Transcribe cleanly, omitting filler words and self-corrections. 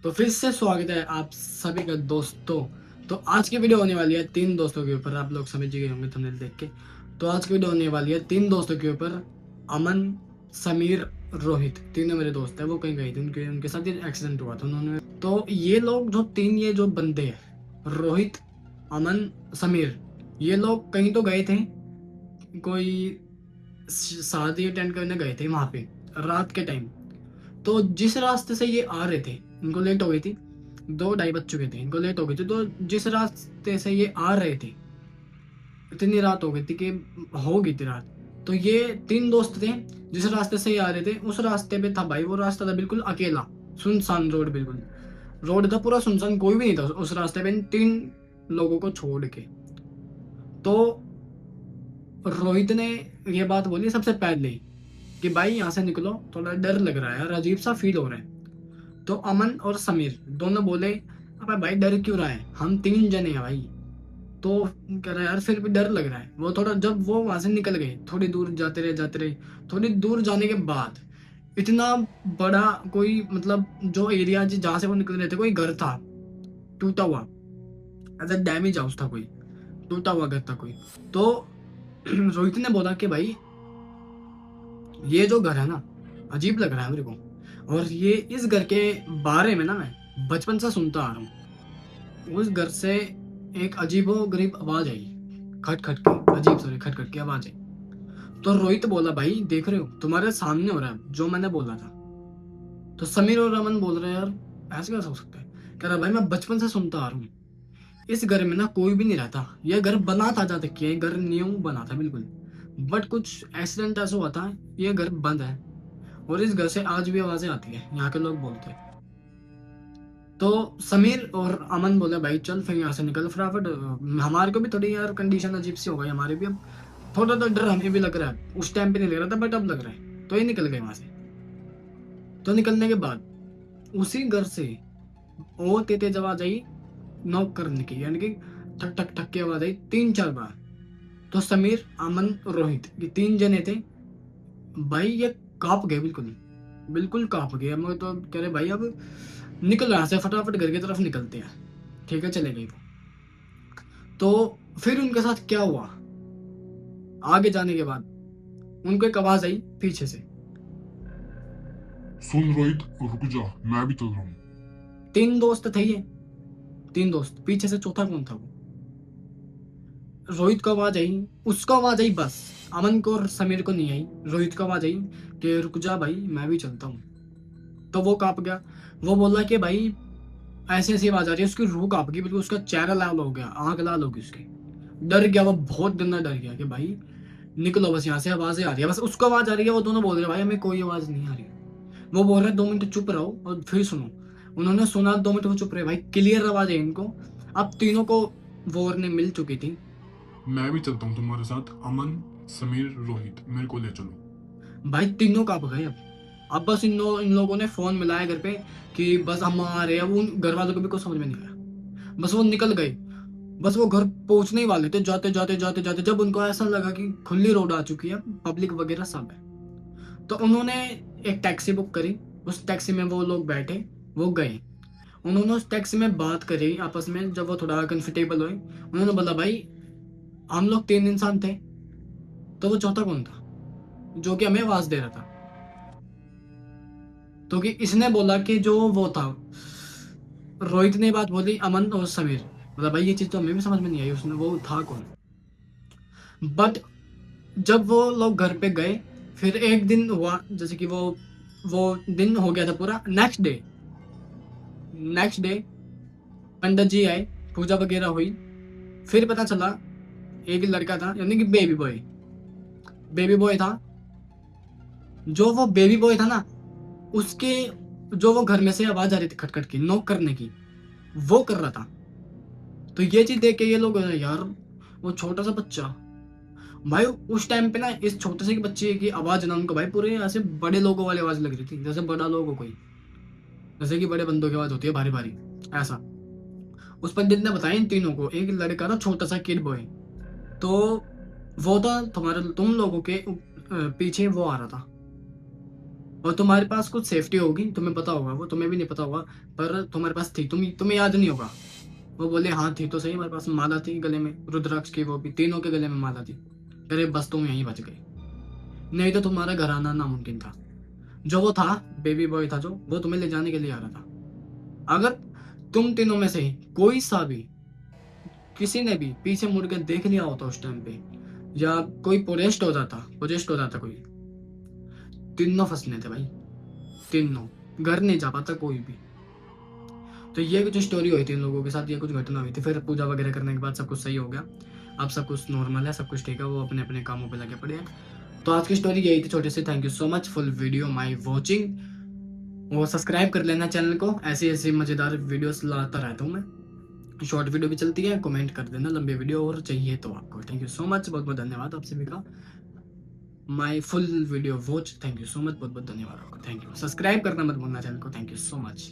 तो फिर से स्वागत है आप सभी का दोस्तों। तो आज की वीडियो होने वाली है तीन दोस्तों के ऊपर। आप लोग समझ गए होंगे थंबनेल देख के। तो आज की वीडियो होने वाली है तीन दोस्तों के ऊपर। अमन, समीर, रोहित, तीनों मेरे दोस्त हैं। वो कहीं गए थे, उनके उनके साथ ये एक्सीडेंट हुआ था। उन्होंने तो ये लोग जो तीन ये जो बंदे हैं, रोहित, अमन, समीर, ये लोग कहीं तो गए थे, कोई शादी अटेंड करने गए थे वहां पे रात के टाइम। तो जिस रास्ते से ये आ रहे थे, इनको लेट हो गई थी, 2 ढाई बज चुके थे, इनको लेट हो गई थी। तो जिस रास्ते से ये आ रहे थे, इतनी रात हो गई थी कि हो गई थी रात। तो ये तीन दोस्त थे, जिस रास्ते से ये आ रहे थे उस रास्ते पे था भाई, वो रास्ता था बिल्कुल अकेला, सुनसान रोड, बिल्कुल रोड था पूरा सुनसान, कोई भी नहीं था उस रास्ते पे इन तीन लोगों को छोड़ के। तो रोहित ने ये बात बोली सबसे पहले कि भाई यहाँ से निकलो, थोड़ा डर लग रहा है यार, अजीब सा फील हो रहा है। तो अमन और समीर दोनों बोले, अबे भाई डर क्यों रहा है, हम तीन जने हैं भाई। तो कह रहा है यार फिर भी डर लग रहा है। वो थोड़ा, जब वो वहां से निकल गए, थोड़ी दूर जाते रहे, थोड़ी दूर जाने के बाद इतना बड़ा कोई, मतलब जो एरिया जहाँ से वो निकल रहे थे, कोई घर था टूटा हुआ, ऐसा डैमेज हाउस था, कोई टूटा हुआ घर था कोई। तो रोहित ने बोला कि भाई ये जो घर है ना, अजीब लग रहा है मेरे को, और ये इस घर के बारे में ना मैं बचपन से सुनता आ रहा हूँ। उस घर से एक अजीबो गरीब आवाज आई, खट खट के, अजीब सॉरी, खट खट की आवाज आई। तो रोहित बोला, भाई देख रहे हो तुम्हारे सामने हो रहा है जो मैंने बोला था। तो समीर और रमन बोल रहे हैं, यार ऐसे कैसे हो सकता है। कह रहा भाई मैं बचपन से सुनता आ रहा हूँ, इस घर में ना कोई भी नहीं रहता, यह घर बना था, जा तक ये घर न्यू बना था बिल्कुल, बट कुछ एक्सीडेंट ऐसा हुआ था, ये घर बंद है, और इस घर से आज भी आवाजें आती है, यहाँ के लोग बोलते हैं। तो समीर और अमन बोले, भाई चल फिर यहाँ से निकल फटाफट, हमारे को भी थोड़ी यार कंडीशन अजीब सी हो गई हमारी भी अब। थोड़ा तो डर हमें भी लग रहा है, उस टाइम पे नहीं लग रहा था बट अब लग रहा है। तो ये निकल गए वहां से। तो निकलने के बाद उसी घर से ओ तेज आवाज आई, नॉक करने की, यानी कि ठक ठक ठक की आवाज आई 3 4 बार। तो समीर, अमन, रोहित, ये तीन जने थे भाई, ये कांप गए, बिल्कुल बिल्कुल कांप गए। हम तो कह रहे भाई अब निकल रहा से फटाफट घर की तरफ निकलते हैं। ठीक है, चले गए वो। तो फिर उनके साथ क्या हुआ, आगे जाने के बाद उनको एक आवाज आई पीछे से। सुन रोहित, रुक जा, मैं भी चल रहा हूँ। तीन दोस्त थे ये, तीन दोस्त, पीछे से चौथा कौन था वो। रोहित को आवाज आई, उसको आवाज आई बस, अमन को और समीर को नहीं आई। रोहित को आवाज आई कि रुक जा भाई मैं भी चलता हूँ। तो वो कांप गया। वो बोला कि भाई ऐसी ऐसी आवाज आ रही है, उसकी रूह कांप गई बिल्कुल, उसका चेहरा लाल हो गया, आंख लाल हो गई उसकी। डर गया वो, बहुत गंदा डर गया कि भाई निकलो बस यहाँ से, आवाजें आ रही है, बस उसको आवाज आ रही है। वो दोनों बोल रहे भाई हमें कोई आवाज नहीं आ रही। वो बोल रहे 2 मिनट चुप रहो और फिर सुनो। उन्होंने सुना, 2 मिनट वो चुप रहे भाई, क्लियर आवाज है इनको। अब तीनों को वार्निंग मिल चुकी थी। मैं भी चलता हूँ तुम्हारे साथ। अमन, समीर, रोहित, मेरे को ले चलो। भाई तीनों कांप गए। अब बस इन लोगों ने फोन मिलाया घर पे कि बस हम आ रहे हैं। वो घर वालों को भी कुछ समझ में नहीं आया, बस वो निकल गए। बस वो घर पहुंचने ही वाले थे, जाते जाते जाते जाते जब उनको ऐसा लगा कि खुली रोड आ चुकी है, पब्लिक वगैरह सब है, तो उन्होंने एक टैक्सी बुक करी। उस टैक्सी में वो लोग बैठे, वो गए। उन्होंने उस टैक्सी में बात करी आपस में, जब वो थोड़ा कंफर्टेबल हुए, उन्होंने बोला भाई हम लोग 3 इंसान थे, तो वो चौथा कौन था जो कि हमें आवाज दे रहा था। तो कि इसने बोला कि जो वो था, रोहित ने बात बोली अमन और समीर, मतलब भाई ये चीज तो हमें भी समझ में नहीं आई, उसने वो था कौन। बट जब वो लोग घर पे गए, फिर एक दिन हुआ, जैसे कि वो दिन हो गया था पूरा। नेक्स्ट डे पंडित जी आए, पूजा वगैरह हुई। फिर पता चला एक लड़का था, यानी कि बेबी बॉय था। जो वो बेबी बॉय था ना, उसके, जो वो घर में से आवाज आ रही थी खटखट की, नॉक करने की, वो कर रहा था। तो ये चीज देख के ये लोग, यार वो छोटा सा बच्चा भाई, उस टाइम पे ना इस छोटे से बच्चे की आवाज ना उनको भाई पूरे ऐसे बड़े लोगों वाली आवाज लग रही थी, जैसे बड़ा लोग हो कोई, जैसे कि बड़े बंदों की आवाज होती है भारी भारी, ऐसा। उस पंडित ने बताया इन तीनों को, एक लड़का था छोटा सा किड बॉय, तो वो था तुम्हारे तुम लोगों के पीछे वो आ रहा था, और तुम्हारे पास कुछ सेफ्टी होगी, तुम्हें पता होगा, वो तुम्हें भी नहीं पता होगा, पर तुम्हारे पास थी, तुम्हें याद नहीं होगा। वो बोले हाँ थी तो सही, हमारे पास माला थी गले में, रुद्राक्ष की, वो भी तीनों के गले में माला थी। अरे बस तुम यहीं बच गए, नहीं तो तुम्हारा घर आना नामुमकिन था। जो वो था, बेबी बॉय था जो, वो तुम्हें ले जाने के लिए आ रहा था। अगर तुम तीनों में से ही कोई सा भी, किसी ने भी पीछे मुड़ के देख लिया होता उस टाइम पे, या कोई पोजेस्ट हो जाता कोई, तीनों फंसने थे भाई, तीनों, घर नहीं जा पाता कोई भी। तो ये कुछ स्टोरी हुई थी इन लोगों के साथ, ये कुछ घटना हुई थी। फिर पूजा वगैरह करने के बाद सब कुछ सही हो गया, अब सब कुछ नॉर्मल है, सब कुछ ठीक है, वो अपने अपने कामों पे लगे पड़े हैं। तो आज की स्टोरी यही थी छोटी सी। Thank you so much full video my watching, और सब्सक्राइब कर लेना चैनल को, ऐसी ऐसी मज़ेदार वीडियोस लाता रहता हूँ मैं। शॉर्ट वीडियो भी चलती है, कमेंट कर देना लंबी वीडियो और चाहिए तो आपको। थैंक यू सो मच, बहुत बहुत धन्यवाद आप सभी का, my full video watch. Thank you so much, बहुत बहुत धन्यवाद आपको। थैंक यू, सब्सक्राइब करना मत भूलना चैनल को। Thank you so much.